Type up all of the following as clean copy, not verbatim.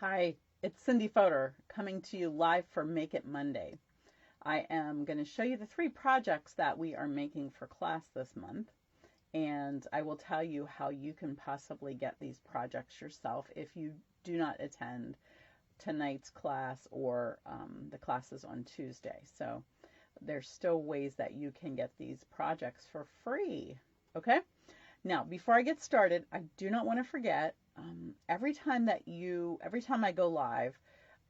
Hi, it's Cindy Fodor coming to you live for Make It Monday. I am going to show you the 3 projects that we are making for class this month, and I will tell you how you can possibly get these projects yourself if you do not attend tonight's class or the classes on Tuesday. So there's still ways that you can get these projects for free. Okay? Now, before I get started, I do not want to forget, every time I go live,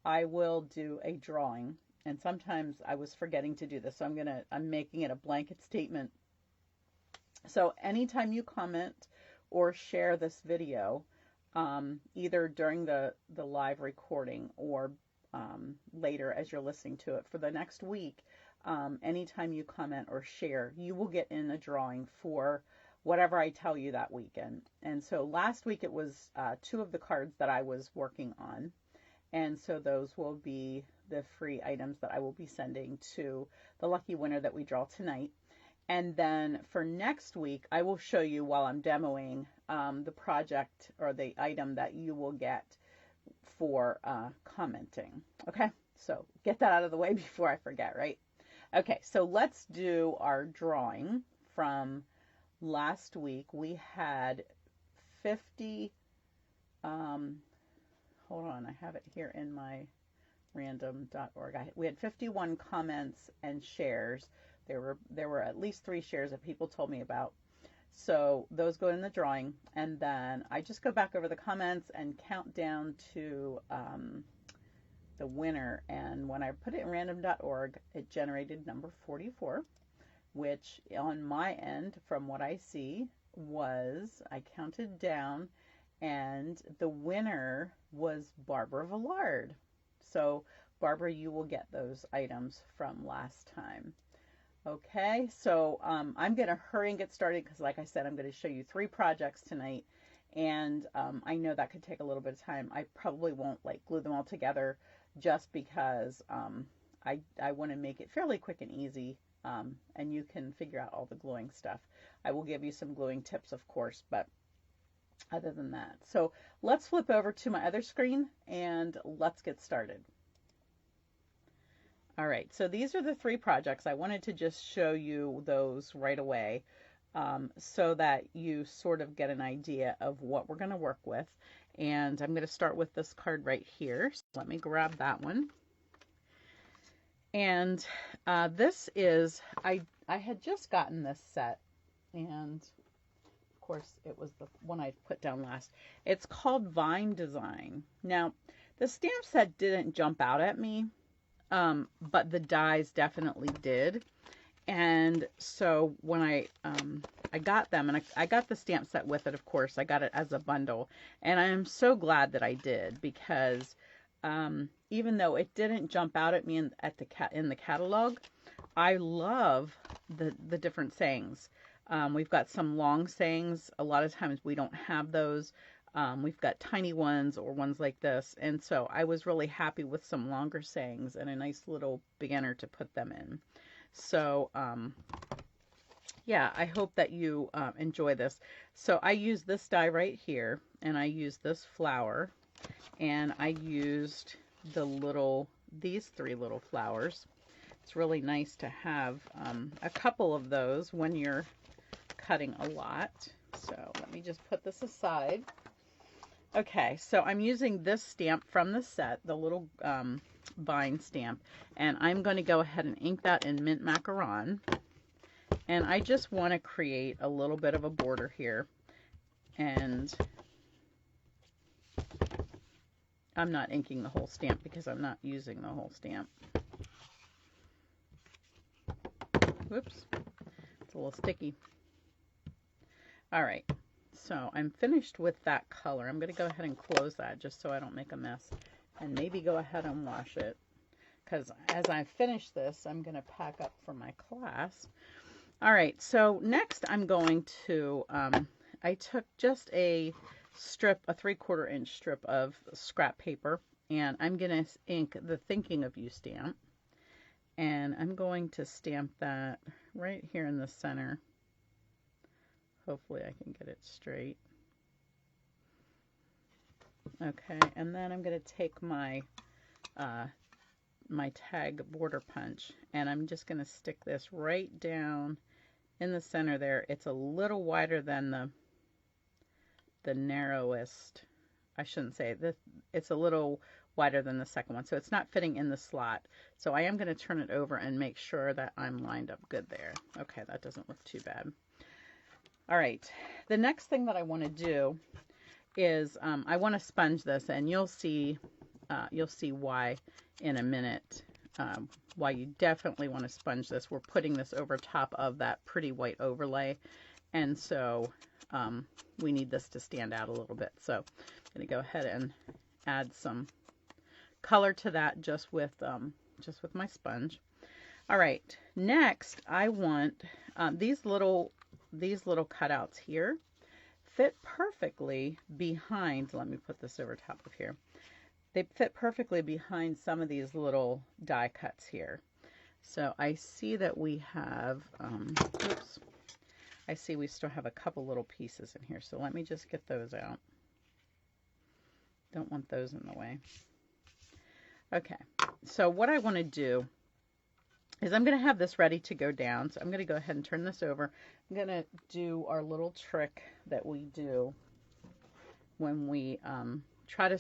I will do a drawing. And sometimes I was forgetting to do this, so I'm making it a blanket statement. So anytime you comment or share this video, either during the live recording or later as you're listening to it for the next week, anytime you comment or share, you will get in a drawing for whatever I tell you that weekend. And so last week it was 2 of the cards that I was working on. And so those will be the free items that I will be sending to the lucky winner that we draw tonight. And then for next week, I will show you while I'm demoing the project or the item that you will get for commenting. Okay, so get that out of the way before I forget, right? Okay, so let's do our drawing from last week. We had 50, hold on, I have it here in my random.org. We had 51 comments and shares. There were at least 3 shares that people told me about. So those go in the drawing, and then I just go back over the comments and count down to the winner. And when I put it in random.org, it generated number 44, which on my end, from what I see, was, I counted down, and the winner was Barbara Villard. So Barbara, you will get those items from last time. Okay, so I'm going to hurry and get started because, like I said, I'm going to show you 3 projects tonight, and I know that could take a little bit of time. I probably won't glue them all together just because I want to make it fairly quick and easy, and you can figure out all the gluing stuff. I will give you some gluing tips, of course, but other than that. So let's flip over to my other screen and let's get started. All right, so these are the 3 projects. I wanted to just show you those right away so that you sort of get an idea of what we're going to work with. And I'm going to start with this card right here. So let me grab that one. And this is, I had just gotten this set, and of course it was the one I put down last. It's called Vine Design. Now, the stamp set didn't jump out at me. But the dies definitely did. And so when I got them, and I got the stamp set with it, of course, I got it as a bundle, and I am so glad that I did, because even though it didn't jump out at me in the catalog, I love the different sayings. We've got some long sayings. A lot of times we don't have those. We've got tiny ones or ones like this, and so I was really happy with some longer sayings and a nice little beginner to put them in. So yeah, I hope that you enjoy this. So I use this die right here, and I use this flower, and I used these 3 little flowers. It's really nice to have a couple of those when you're cutting a lot. So let me just put this aside. Okay, so I'm using this stamp from the set, the little vine stamp, and I'm going to go ahead and ink that in mint macaron. And I just want to create a little bit of a border here, and I'm not inking the whole stamp because I'm not using the whole stamp. Whoops, it's a little sticky. All right. So I'm finished with that color. I'm going to go ahead and close that just so I don't make a mess, and maybe go ahead and wash it, because as I finish this, I'm going to pack up for my class. All right, so next I'm going to, I took just a 3/4 inch strip of scrap paper, and I'm going to ink the Thinking of You stamp, and I'm going to stamp that right here in the center. Hopefully I can get it straight. Okay, and then I'm going to take my my tag border punch, and I'm just going to stick this right down in the center there. It's a little wider than the narrowest. I shouldn't say this. It's a little wider than the second one, so it's not fitting in the slot. So I am going to turn it over and make sure that I'm lined up good there. Okay, that doesn't look too bad. All right, the next thing that I want to do is I want to sponge this, and you'll see why in a minute. Why you definitely want to sponge this. We're putting this over top of that pretty white overlay, and so we need this to stand out a little bit. So I'm going to go ahead and add some color to that just with my sponge. All right, next I want these little cutouts here fit perfectly behind. Let me put this over top of here. They fit perfectly behind some of these little die cuts here. So I see that we have, oops, I see we still have a couple little pieces in here. So let me just get those out. Don't want those in the way. Okay, so what I want to do is I'm going to have this ready to go down. So I'm going to go ahead and turn this over. I'm going to do our little trick that we do when we try to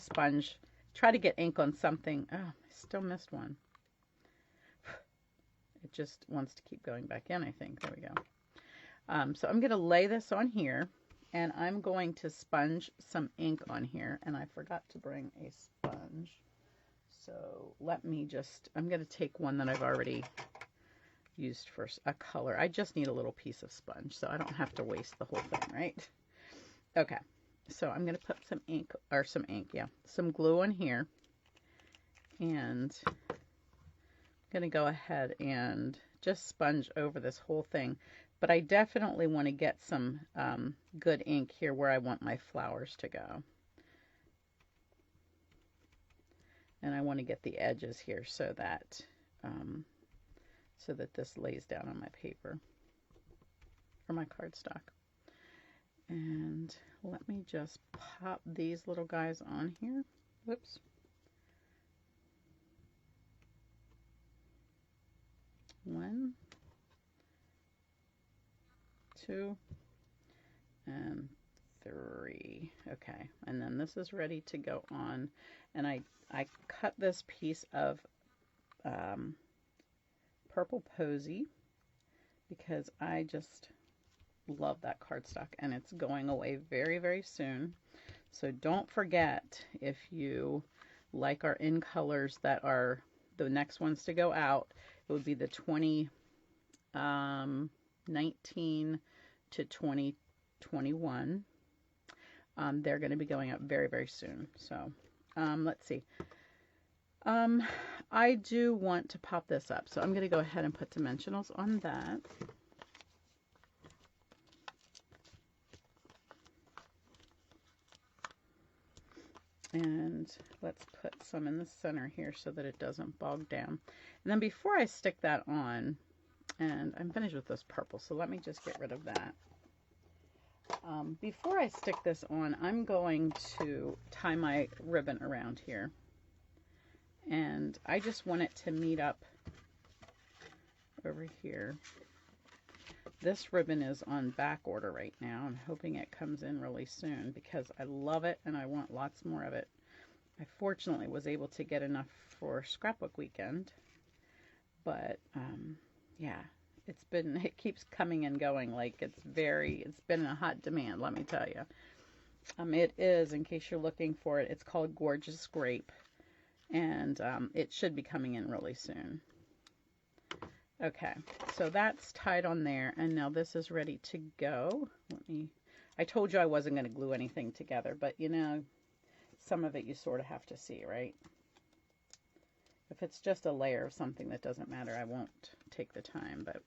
get ink on something. Oh, I still missed one. It just wants to keep going back in, I think. There we go. So I'm going to lay this on here, and I'm going to sponge some ink on here. And I forgot to bring a sponge. So let me just, I'm going to take one that I've already used for a color. I just need a little piece of sponge, so I don't have to waste the whole thing, right? Okay. So I'm going to put some glue on here, and I'm going to go ahead and just sponge over this whole thing. But I definitely want to get some good ink here where I want my flowers to go. And I want to get the edges here so that this lays down on my paper or my cardstock. And let me just pop these little guys on here. Whoops. One, two, and three. Okay, and then this is ready to go on. And I cut this piece of purple posy because I just love that cardstock, and it's going away very, very soon. So don't forget, if you like our in colors that are the next ones to go out, it would be the 2019 to 2021. They're going to be going up very, very soon. So let's see. I do want to pop this up, so I'm going to go ahead and put dimensionals on that. And let's put some in the center here so that it doesn't bog down. And then before I stick that on, and I'm finished with this purple, so let me just get rid of that. Before I stick this on, I'm going to tie my ribbon around here. And I just want it to meet up over here. This ribbon is on back order right now. I'm hoping it comes in really soon because I love it and I want lots more of it. I fortunately was able to get enough for scrapbook weekend, but yeah, it keeps coming and going. Like it's been in a hot demand, let me tell you. It is, in case you're looking for it, it's called Gorgeous Grape, and it should be coming in really soon. Okay, so that's tied on there, and now this is ready to go. I told you I wasn't going to glue anything together, but you know, some of it you sort of have to see, right? If it's just a layer of something, that doesn't matter. I won't take the time, but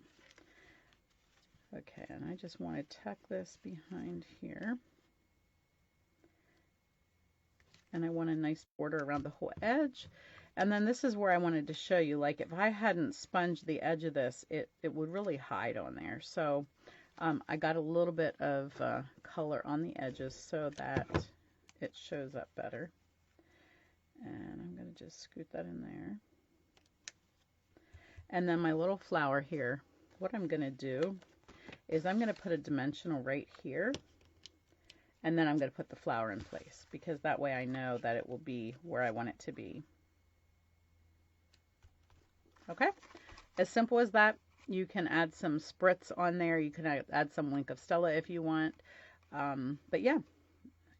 okay, and I just want to tuck this behind here. And I want a nice border around the whole edge. And then this is where I wanted to show you, like if I hadn't sponged the edge of this, it would really hide on there. So I got a little bit of color on the edges so that it shows up better. And I'm going to just scoot that in there. And then my little flower here, what I'm going to do is I'm going to put a dimensional right here. And then I'm going to put the flower in place, because that way I know that it will be where I want it to be. Okay, as simple as that. You can add some spritz on there. You can add some Link of Stella if you want. But yeah,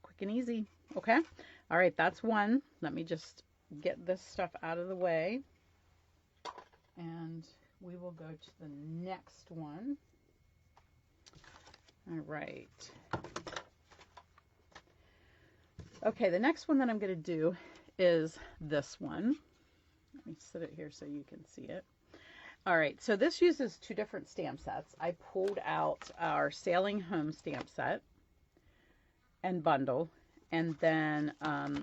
quick and easy. Okay, all right, that's one. Let me just get this stuff out of the way. And we will go to the next one. All right. Okay, the next one that I'm going to do is this one. Let me set it here so you can see it. All right, so this uses two different stamp sets. I pulled out our Sailing Home stamp set and bundle, and then I'm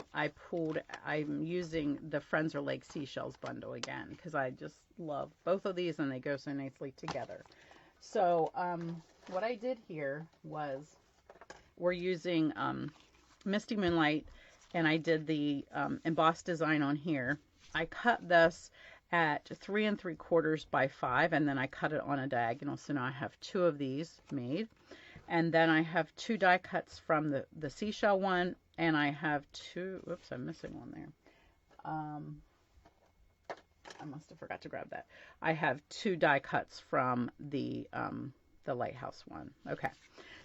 using the Friends or Lake Seashells bundle again, because I just love both of these and they go so nicely together. So what I did here was, we're using Misty Moonlight, and I did the embossed design on here. I cut this at 3 3/4 by 5, and then I cut it on a diagonal. So now I have two of these made. And then I have two die cuts from the seashell one, and I have two, oops, I'm missing one there. I must have forgot to grab that. I have two die cuts from the lighthouse one. Okay,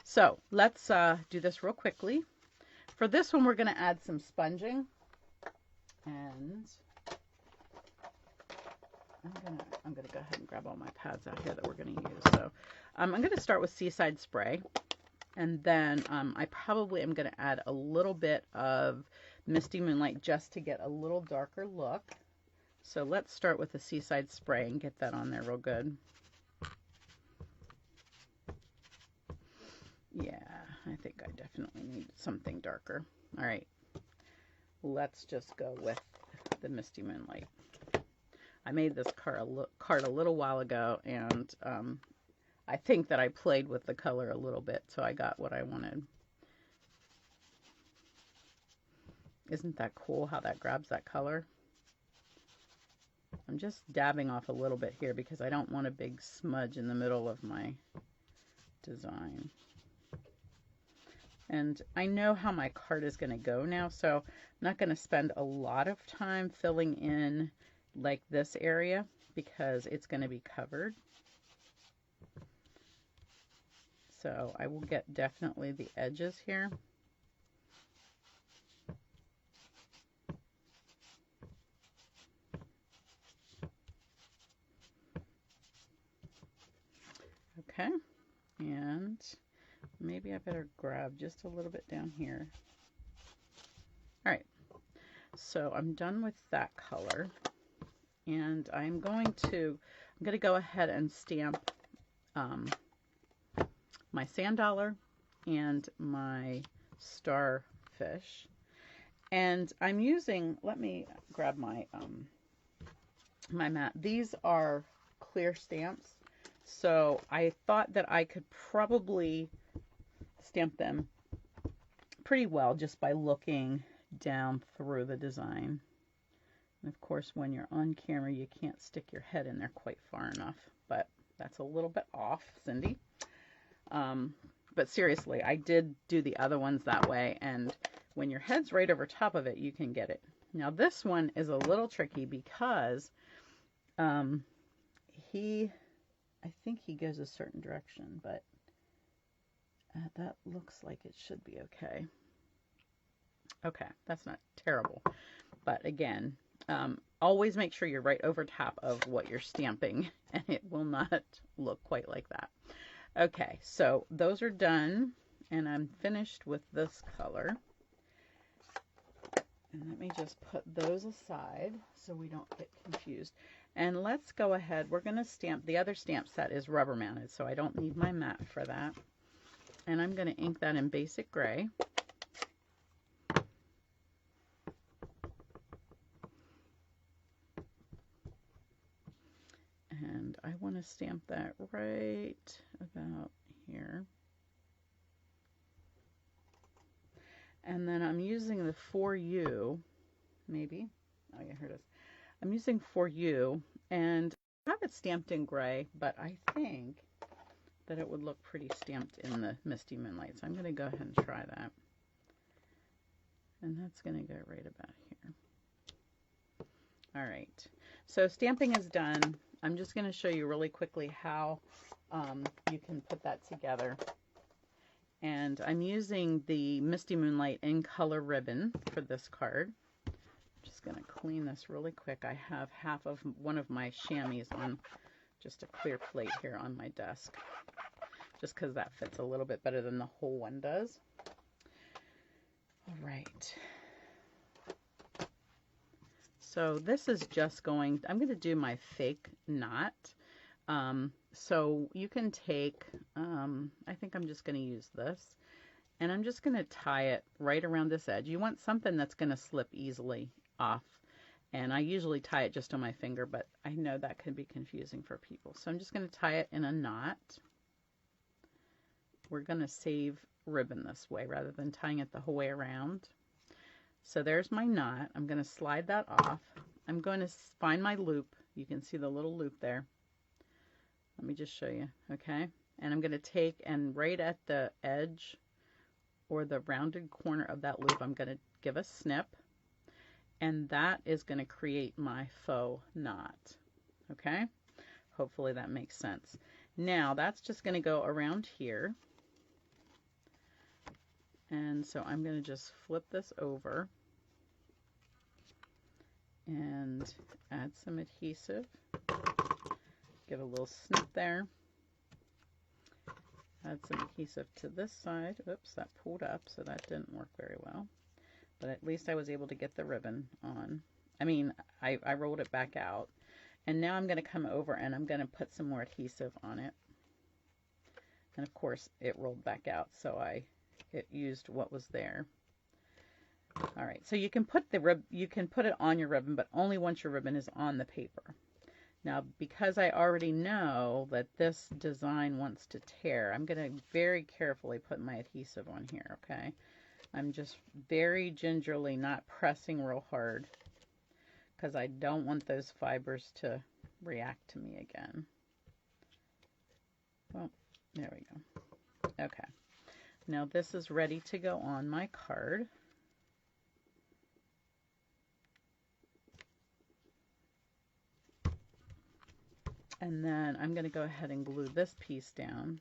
so let's do this real quickly. For this one, we're going to add some sponging, and I'm gonna go ahead and grab all my pads out here that we're gonna use. So I'm gonna start with Seaside Spray, and then I probably am gonna add a little bit of Misty Moonlight just to get a little darker look. So let's start with the Seaside Spray and get that on there real good. Yeah, I think I definitely need something darker. All right, let's just go with the Misty Moonlight. I made this card a little while ago, and I think that I played with the color a little bit, so I got what I wanted. Isn't that cool how that grabs that color? I'm just dabbing off a little bit here because I don't want a big smudge in the middle of my design. And I know how my card is going to go now, so I'm not going to spend a lot of time filling in like this area, because it's going to be covered. So I will get definitely the edges here. Okay, and maybe I better grab just a little bit down here. All right, so I'm done with that color. And I'm going to go ahead and stamp my sand dollar and my starfish. And I'm using, let me grab my my mat. These are clear stamps, so I thought that I could probably stamp them pretty well just by looking down through the design. And of course, when you're on camera, you can't stick your head in there quite far enough, but that's a little bit off, Cindy. But seriously, I did do the other ones that way, and when your head's right over top of it, you can get it. Now this one is a little tricky because I think he goes a certain direction, but that looks like it should be okay. Okay, that's not terrible, but again, always make sure you're right over top of what you're stamping, and it will not look quite like that. Okay, so those are done, and I'm finished with this color. And let me just put those aside so we don't get confused. And let's go ahead. We're going to stamp. The other stamp set is rubber mounted, so I don't need my mat for that. And I'm going to ink that in basic gray. And I want to stamp that right about here. And then I'm using the For You, maybe. Oh yeah, here it is. I'm using For You, and I have it stamped in gray, but I think that it would look pretty stamped in the Misty Moonlight. So I'm going to go ahead and try that. And that's going to go right about here. All right. So stamping is done. I'm just going to show you really quickly how you can put that together. And I'm using the Misty Moonlight in color ribbon for this card. I'm just going to clean this really quick. I have half of one of my chamois on just a clear plate here on my desk, just because that fits a little bit better than the whole one does. All right. So this is just going, I'm going to do my fake knot. So you can take, I think I'm just going to use this, and I'm just going to tie it right around this edge. You want something that's going to slip easily off. And I usually tie it just on my finger, but I know that can be confusing for people. So I'm just going to tie it in a knot. We're going to save ribbon this way rather than tying it the whole way around. So there's my knot. I'm going to slide that off. I'm going to find my loop. You can see the little loop there. Let me just show you, okay? And I'm going to take and right at the edge or the rounded corner of that loop, I'm going to give a snip. And that is going to create my faux knot, okay? Hopefully that makes sense. Now that's just going to go around here. And so I'm going to just flip this over and add some adhesive. Give a little snip there. Add some adhesive to this side. Oops, that pulled up, so that didn't work very well. But at least I was able to get the ribbon on. I mean, I rolled it back out. And now I'm going to come over and I'm going to put some more adhesive on it. And of course, it rolled back out, so it used what was there. All right, so you can put it on your ribbon, but only once your ribbon is on the paper. Now, because I already know that this design wants to tear, I'm going to very carefully put my adhesive on here, okay? I'm just very gingerly not pressing real hard because I don't want those fibers to react to me again. Well, there we go. Okay. Now this is ready to go on my card. And then I'm going to go ahead and glue this piece down.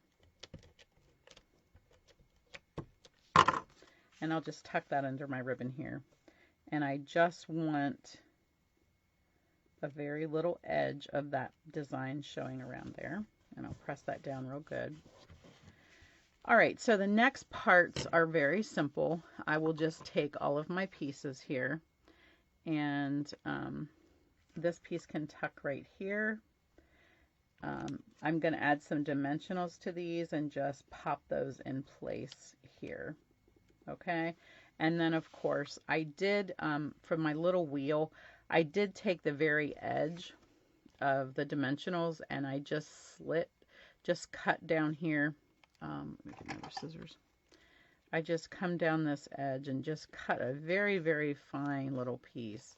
And I'll just tuck that under my ribbon here. And I just want a very little edge of that design showing around there. And I'll press that down real good. All right, so the next parts are very simple. I will just take all of my pieces here. And this piece can tuck right here. I'm going to add some dimensionals to these and just pop those in place here. Okay, and then of course I did, for my little wheel, I did take the very edge of the dimensionals and I just cut down here. Let me get my other scissors. I just come down this edge and just cut a very, very fine little piece.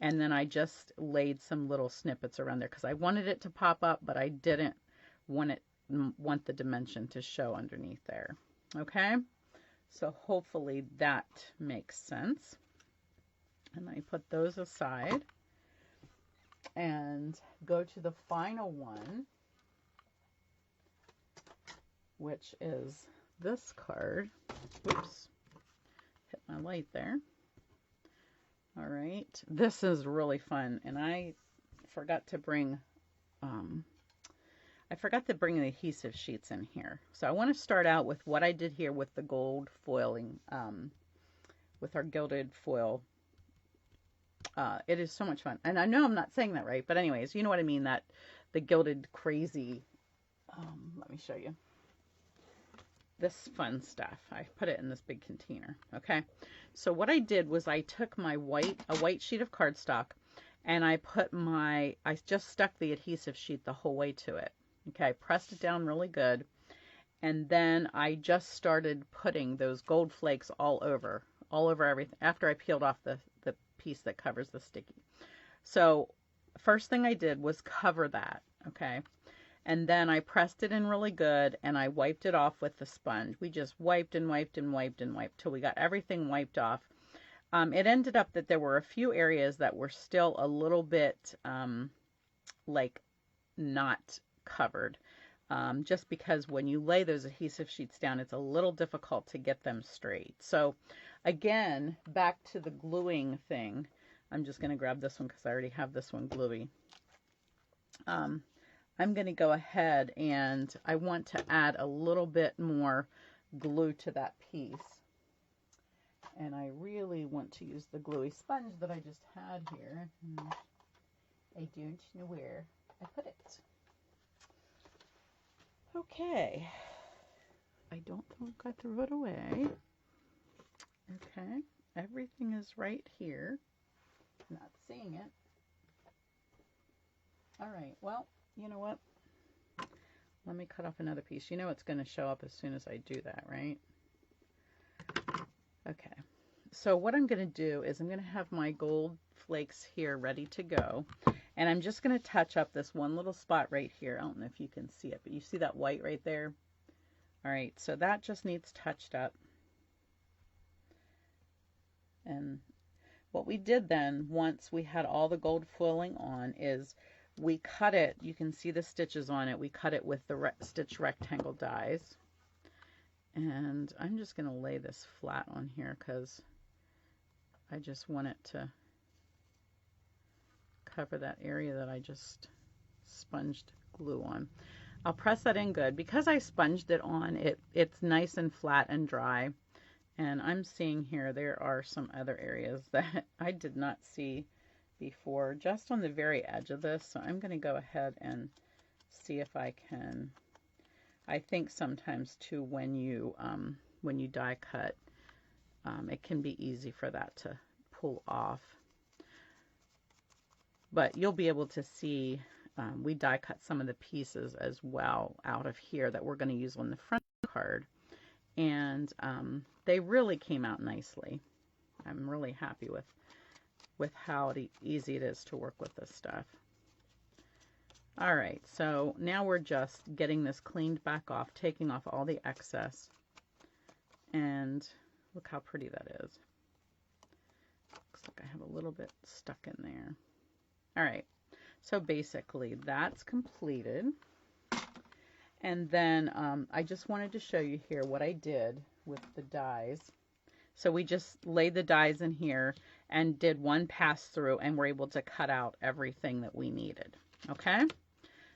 And then I just laid some little snippets around there because I wanted it to pop up, but I didn't want the dimension to show underneath there. Okay, so hopefully that makes sense. And I put those aside and go to the final one, which is this card. Oops, hit my light there. All right, this is really fun, and I forgot to bring the adhesive sheets in here. So I want to start out with what I did here with the gold foiling, with our gilded foil. It is so much fun, and I know I'm not saying that right, but anyways, you know what I mean, that the gilded crazy, let me show you. This fun stuff. I put it in this big container. Okay, so what I did was I took my a white sheet of cardstock, and I just stuck the adhesive sheet the whole way to it. Okay, I pressed it down really good, and then I just started putting those gold flakes all over. all over everything after I peeled off the piece that covers the sticky. So first thing I did was cover that, okay? And then I pressed it in really good and I wiped it off with the sponge. We just wiped and wiped and wiped and wiped till we got everything wiped off. It ended up that there were a few areas that were still a little bit like not covered. Just because when you lay those adhesive sheets down, it's a little difficult to get them straight. So again, back to the gluing thing. I'm just going to grab this one because I already have this one gluey. I'm going to go ahead and I want to add a little bit more glue to that piece. And I really want to use the gluey sponge that I just had here. I don't know where I put it. Okay. I don't think I threw it away. Okay. Everything is right here. Not seeing it. All right. Well, you know what? Let me cut off another piece. You know it's going to show up as soon as I do that, right? Okay. So what I'm going to do is I'm going to have my gold flakes here ready to go. And I'm just going to touch up this one little spot right here. I don't know if you can see it, but you see that white right there? All right, so that just needs touched up. And what we did then, once we had all the gold foiling on, is we cut it. You can see the stitches on it. We cut it with the stitch rectangle dies. And I'm just going to lay this flat on here because I just want it to cover that area that I just sponged glue on. I'll press that in good. Because I sponged it on, it's nice and flat and dry. And I'm seeing here there are some other areas that I did not see before, just on the very edge of this. So I'm going to go ahead and see if I can. I think sometimes too when you die cut, it can be easy for that to pull off. But you'll be able to see we die cut some of the pieces as well out of here that we're going to use on the front card. And they really came out nicely. I'm really happy with how easy it is to work with this stuff. All right, so now we're just getting this cleaned back off, taking off all the excess. And look how pretty that is. Looks like I have a little bit stuck in there. All right, so basically that's completed. And then I just wanted to show you here what I did with the dies. So we just laid the dies in here and did one pass through and we're able to cut out everything that we needed. Okay,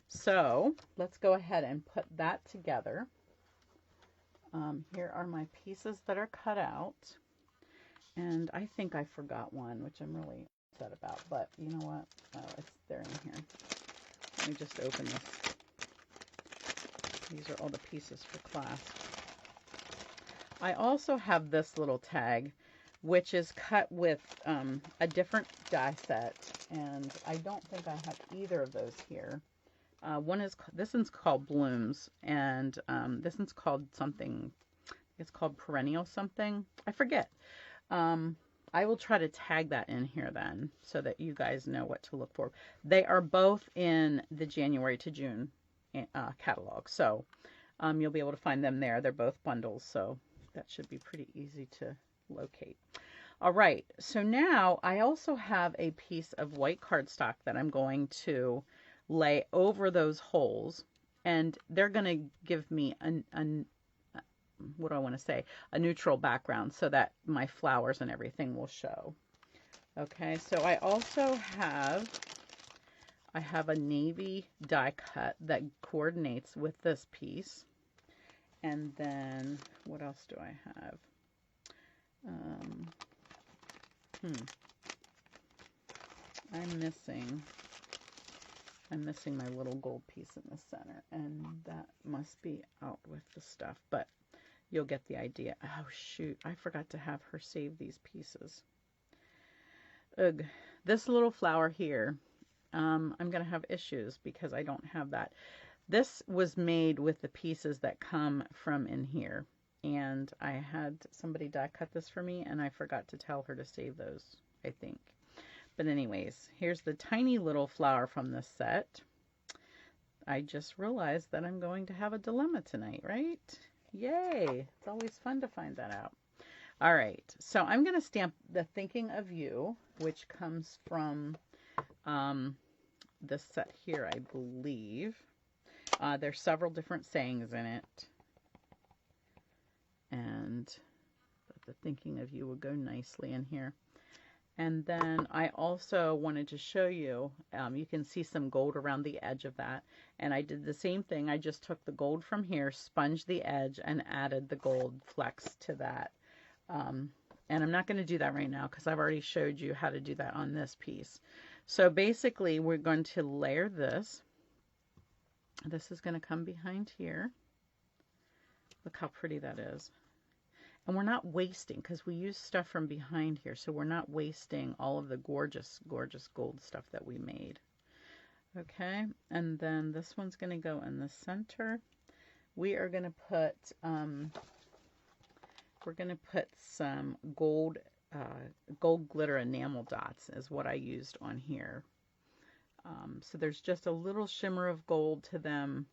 so let's go ahead and put that together. Here are my pieces that are cut out. And I think I forgot one, which I'm really upset about, but you know what? Oh, they're in here. Let me just open this. These are all the pieces for class. I also have this little tag, which is cut with a different die set, and I don't think I have either of those here. This one's called Blooms, and this one's called something. It's called Perennial something. I forget. I will try to tag that in here then, so that you guys know what to look for. They are both in the January to June catalog, so you'll be able to find them there. They're both bundles, so that should be pretty easy to locate. All right, so now I also have a piece of white cardstock that I'm going to lay over those holes, and they're going to give me what do I want to say? A neutral background so that my flowers and everything will show. Okay, so I also have a navy die cut that coordinates with this piece. And then, what else do I have? I'm missing my little gold piece in the center, and that must be out with the stuff, but you'll get the idea. Oh shoot, I forgot to have her save these pieces. Ugh, this little flower here, I'm gonna have issues because I don't have that. This was made with the pieces that come from in here. and I had somebody die cut this for me, and I forgot to tell her to save those, I think. But anyways, here's the tiny little flower from this set. I just realized that I'm going to have a dilemma tonight, right? Yay! It's always fun to find that out. All right, so I'm going to stamp the Thinking of You, which comes from this set here, I believe. There's several different sayings in it. And the Thinking of You will go nicely in here. And then I also wanted to show you, you can see some gold around the edge of that. And I did the same thing. I just took the gold from here, sponged the edge, and added the gold flecks to that. And I'm not going to do that right now because I've already showed you how to do that on this piece. So basically, we're going to layer this. This is going to come behind here. Look how pretty that is. And we're not wasting, because we use stuff from behind here, so we're not wasting all of the gorgeous, gorgeous gold stuff that we made. Okay, and then this one's going to go in the center. We are going to put, some gold, gold glitter enamel dots is what I used on here. So there's just a little shimmer of gold to them.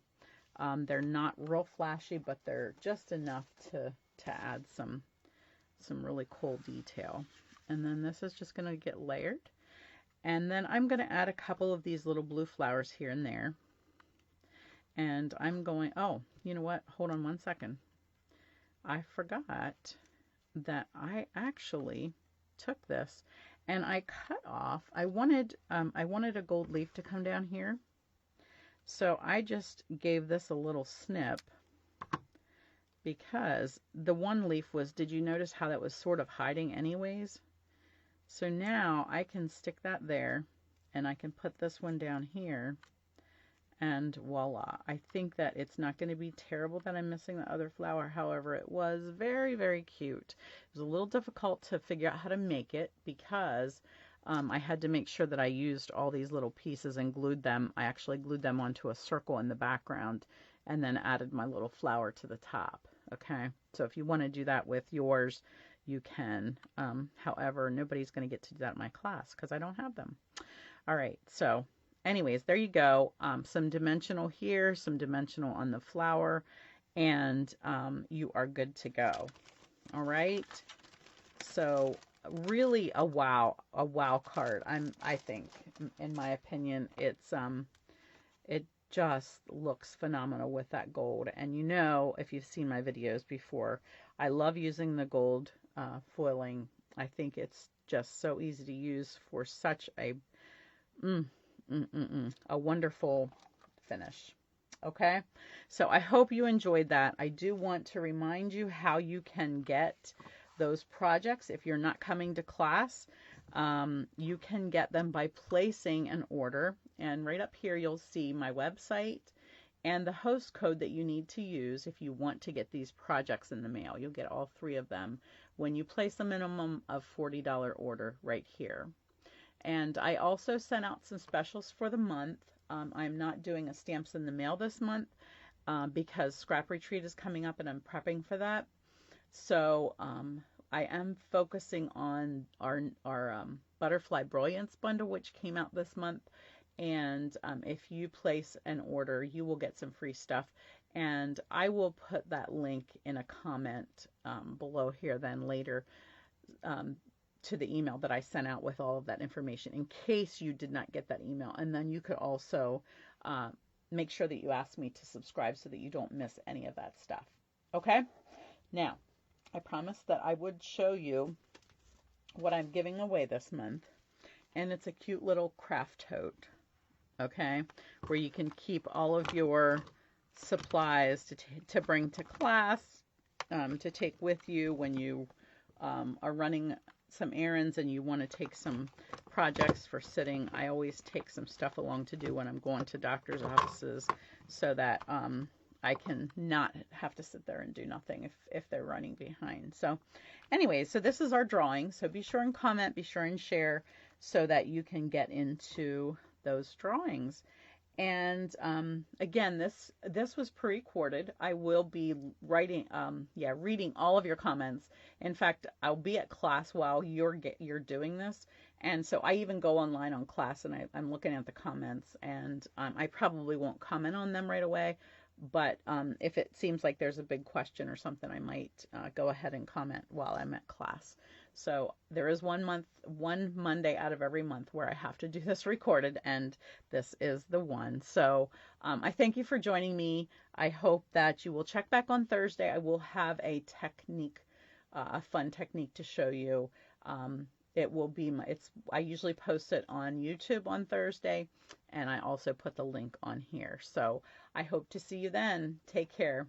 They're not real flashy, but they're just enough to add some really cool detail. And then this is just going to get layered. And then I'm going to add a couple of these little blue flowers here and there. And I'm going, oh, you know what? Hold on one second. I forgot that I actually took this and I cut off. I wanted a gold leaf to come down here. So I just gave this a little snip, because the one leaf was, did you notice how that was sort of hiding anyways? So now I can stick that there, and I can put this one down here, and voila. I think that it's not going to be terrible that I'm missing the other flower. However, it was very, very cute. It was a little difficult to figure out how to make it, because I had to make sure that I used all these little pieces and glued them. I actually glued them onto a circle in the background and then added my little flower to the top. Okay, so if you want to do that with yours, you can. However, nobody's going to get to do that in my class because I don't have them. All right, so anyways, there you go. Some dimensional here, some dimensional on the flower, and you are good to go. All right, so really a wow card. I think, in my opinion, it's it just looks phenomenal with that gold. And you know, if you've seen my videos before, I love using the gold foiling. I think it's just so easy to use for such a wonderful finish. Okay, so I hope you enjoyed that. I do want to remind you how you can get those projects if you're not coming to class. You can get them by placing an order, and right up here you'll see my website and the host code that you need to use if you want to get these projects in the mail. You'll get all three of them when you place a minimum of $40 order right here. And I also sent out some specials for the month. I'm not doing a stamps in the mail this month because Scrap Retreat is coming up and I'm prepping for that. So I am focusing on our Butterfly Brilliance bundle, which came out this month. And if you place an order, you will get some free stuff. And I will put that link in a comment below here then later to the email that I sent out with all of that information in case you did not get that email. And then you could also make sure that you ask me to subscribe so that you don't miss any of that stuff. Okay? Now, I promised that I would show you what I'm giving away this month. And it's a cute little craft tote. Okay? Where you can keep all of your supplies to bring to class, to take with you when you are running some errands and you want to take some projects for sitting. I always take some stuff along to do when I'm going to doctor's offices so that I can not have to sit there and do nothing if they're running behind. So anyway, so this is our drawing. So be sure and comment, be sure and share so that you can get into those drawings. And again, this was pre-recorded. I will be reading all of your comments. In fact, I'll be at class while you're doing this, and so I even go online on class and I'm looking at the comments, and I probably won't comment on them right away. But if it seems like there's a big question or something, I might go ahead and comment while I'm at class. So there is one Monday out of every month where I have to do this recorded, and this is the one. So I thank you for joining me. I hope that you will check back on Thursday. I will have a technique, a fun technique to show you. It will be I usually post it on YouTube on Thursday, and I also put the link on here. So I hope to see you then. Take care.